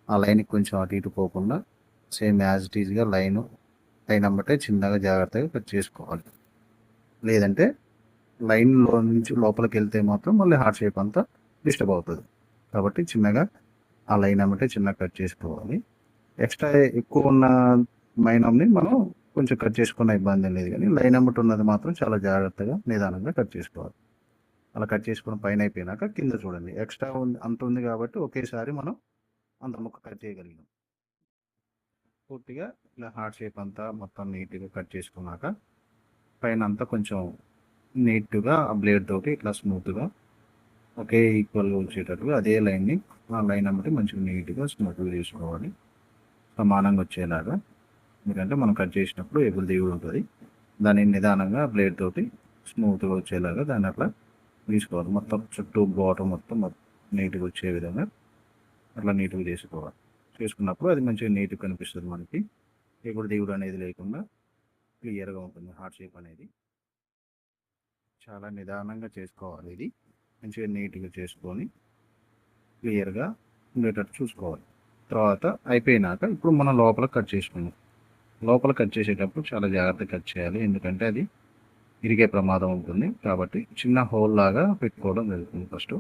ఆ లైన్కి కొంచెం అటు ఇటు పోకుండా సేమ్ యాజ్ ఇట్ ఈజ్గా లైన్ అమ్మటే చిన్నగా జాగ్రత్తగా కట్ చేసుకోవాలి. లేదంటే లైన్లో నుంచి లోపలికి వెళ్తే మాత్రం మళ్ళీ హార్ట్ షేప్ అంతా డిస్టర్బ్ అవుతుంది. కాబట్టి చిన్నగా ఆ లైన్ అమ్మటే చిన్నగా కట్ చేసుకోవాలి. ఎక్స్ట్రా ఎక్కువ ఉన్న మైనంని మనం కొంచెం కట్ చేసుకున్న ఇబ్బంది లేదు, కానీ లైన్ అమ్మటి ఉన్నది మాత్రం చాలా జాగ్రత్తగా నిదానంగా కట్ చేసుకోవాలి. అలా కట్ చేసుకుని పైన అయిపోయినాక కింద చూడండి, ఎక్స్ట్రా ఉంది అంత ఉంది కాబట్టి ఒకేసారి మనం అంత ముక్క కట్ చేయగలిగాం. పూర్తిగా ఇలా హార్ట్ షేప్ అంతా మొత్తం నీట్గా కట్ చేసుకున్నాక పైన అంతా కొంచెం నీట్గా ఆ బ్లేడ్ తోటి ఇట్లా స్మూత్గా ఒకే ఈక్వల్గా వచ్చేటట్టుగా అదే లైన్ని ఆ లైన్ అమ్మటి మంచిగా నీట్గా స్మూత్గా చేసుకోవాలి, సమానంగా వచ్చేలాగా. ఎందుకంటే మనం కట్ చేసినప్పుడు ఎగులు దిగుడు ఉంటుంది, దాన్ని నిదానంగా బ్లేడ్ తోటి స్మూత్గా వచ్చేలాగా దాన్ని అట్లా తీసుకోవాలి. మొత్తం చుట్టూ బాటమ్ మొత్తం నీట్గా వచ్చే విధంగా అట్లా నీట్గా చేసుకోవాలి. చేసుకున్నప్పుడు అది మంచిగా నీట్గా కనిపిస్తుంది, మనకి ఎగుడు దిగుడు అనేది లేకుండా క్లియర్గా ఉంటుంది. హార్ట్ షేప్ అనేది చాలా నిదానంగా చేసుకోవాలి. ఇది మంచిగా నీట్గా చేసుకొని క్లియర్గా ఉండేటట్టు చూసుకోవాలి. తర్వాత అయిపోయినాక ఇప్పుడు మనం లోపల కట్ చేసుకున్నాం. లోపల కట్ చేసేటప్పుడు చాలా జాగ్రత్తగా కట్ చేయాలి, ఎందుకంటే అది ఇరిగే ప్రమాదం ఉంటుంది. కాబట్టి చిన్న హోల్ లాగా పెట్టుకోవడం జరుగుతుంది ఫస్ట్.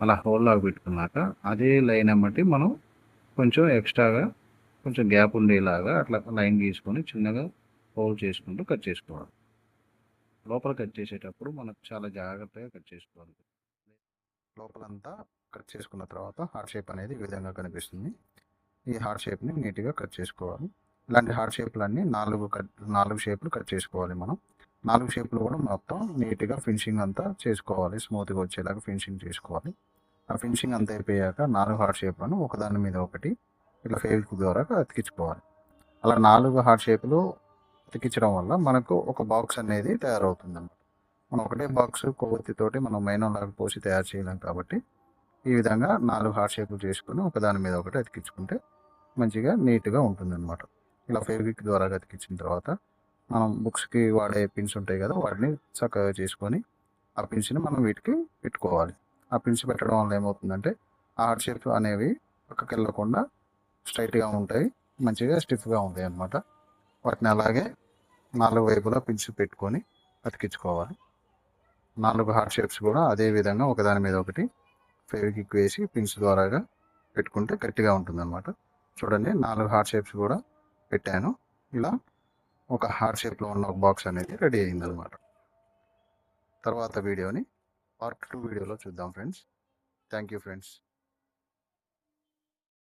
అలా హోల్ లాగా పెట్టుకున్నాక అదే లైన్ అమ్మటి మనం కొంచెం ఎక్స్ట్రాగా కొంచెం గ్యాప్ ఉండేలాగా అట్లా లైన్ గీసుకొని చిన్నగా హోల్ చేసుకుంటూ కట్ చేసుకోవాలి. లోపల కట్ చేసేటప్పుడు మనకు చాలా జాగ్రత్తగా కట్ చేసుకోవాలి. లోపలంతా కట్ చేసుకున్న తర్వాత హార్ట్ షేప్ అనేది ఈ విధంగా కనిపిస్తుంది. ఈ హార్ట్ షేప్ని నీట్గా కట్ చేసుకోవాలి. ఇలాంటి హార్ట్ షేప్లన్నీ 4 షేపులు కట్ చేసుకోవాలి. మనం 4 షేపులు కూడా మొత్తం నీట్గా ఫినిషింగ్ అంతా చేసుకోవాలి, స్మూత్గా వచ్చేలాగా ఫినిషింగ్ చేసుకోవాలి. ఆ ఫినిషింగ్ అంతా అయిపోయాక 4 హార్ట్ షేప్లను ఒకదాని మీద ఒకటి ఇట్లా ఫెవిక్విక్ ద్వారా అతికించుకోవాలి. అలా 4 హార్ట్ షేపులు అతికించడం వల్ల మనకు ఒక బాక్స్ అనేది తయారవుతుంది అన్నమాట. మనం ఒకటే బాక్స్ కొవ్వొత్తితోటి మనం మైనంలాగా పోసి తయారు చేయలేం, కాబట్టి ఈ విధంగా 4 హార్ట్ షేపులు చేసుకొని ఒకదాని మీద ఒకటి అతికించుకుంటే మంచిగా నీట్గా ఉంటుందన్నమాట. ఇలా ఫెవిక్విక్ ద్వారా అతికించిన తర్వాత మనం బుక్స్కి వాడే పిన్స్ ఉంటాయి కదా, వాటిని చక్కగా చేసుకొని ఆ పిన్స్ని మనం వీటికి పెట్టుకోవాలి. ఆ పిన్స్ పెట్టడం వల్ల ఏమవుతుందంటే ఆ హార్ట్ షేప్ అనేవి పక్కకి వెళ్ళకుండా స్ట్రైట్గా ఉంటాయి, మంచిగా స్టిఫ్గా ఉంటాయి అన్నమాట. వాటిని అలాగే 4 వైపులా పిన్స్ పెట్టుకొని అతికించుకోవాలి. 4 హార్ట్ షేప్స్ కూడా అదే విధంగా ఒకదాని మీద ఒకటి ఫెవిక్విక్ వేసి పిన్స్ ద్వారాగా పెట్టుకుంటే గట్టిగా ఉంటుందన్నమాట. చూడండి, 4 హార్ట్ షేప్స్ కూడా పెట్టాను. ఇలా ఒక హార్ట్ షేప్లో ఉన్న ఒక బాక్స్ అనేది రెడీ అయిందనమాట. తర్వాత వీడియోని పార్ట్ 2 వీడియోలో చూద్దాం ఫ్రెండ్స్. Thank you friends.